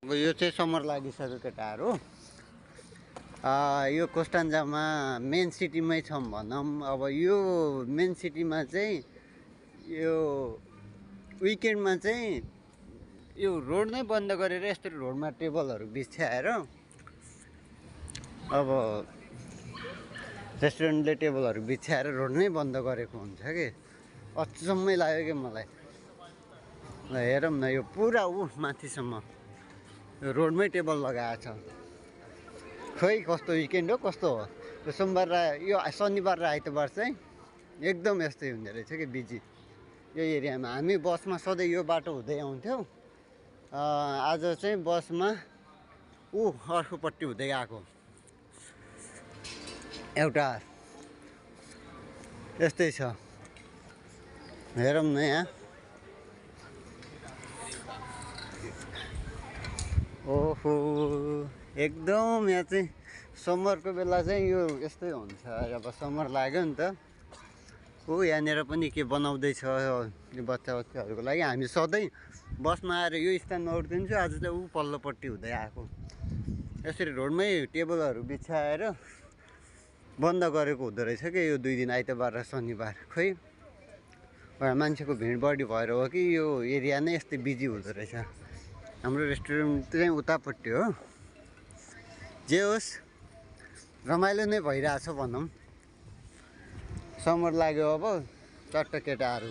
अब यो चाहिँ समर लागिसक्यो केटाहरू। यो कोस्टान्जामा मेन सिटीमै छौँ भनौँ। अब यो मेन सिटीमा चाहिँ यो विकेन्डमा चाहिँ यो रोड नै बन्द गरेर यस्तरी रोडमा टेबलहरू बिछ्याएर अब रेस्टुरेन्टले टेबलहरू बिछ्याएर रोड नै बन्द गरेको हुन्छ कि अचम्मै लाग्यो कि मलाई। ल हेरौँ न, यो पुरा माथिसम्म यो रोडमै टेबल लगाएको छ। खोइ कस्तो विकेन्ड हो कस्तो हो। यो सोमबार र यो शनिबार र आइतबार चाहिँ एकदम यस्तै हुँदो रहेछ कि बिजी यो एरियामा। हामी बसमा सधैँ यो बाटो हुँदै आउँथ्यौँ। आज चाहिँ बसमा अर्कोपट्टि हुँदै आएको। एउटा यस्तै छ, हेरौँ न यहाँ। ओहो एकदम यहाँ चाहिँ समरको बेला चाहिँ यो यस्तै हुन्छ। अब समर लाग्यो नि त। यहाँनिर पनि के बनाउँदैछ यो बच्चाहरूको लागि। हामी सधैँ बसमा आएर यो स्थानमा उठ्दिन्छु, आज चाहिँ पल्लोपट्टि हुँदै आएको। यसरी रोडमै टेबलहरू बिछाएर बन्द गरेको हुँदो रहेछ कि यो 2 दिन आइतबार र शनिबार। खोइ मान्छेको भिड बढी भएर हो कि यो एरिया नै यस्तै बिजी हुँदो रहेछ। हाम्रो रेस्टुरेन्ट चाहिँ उतापट्टि हो। जे होस् रमाइलो नै भइरहेछ भनौँ। समर लाग्यो अब चट्ट केटाहरू।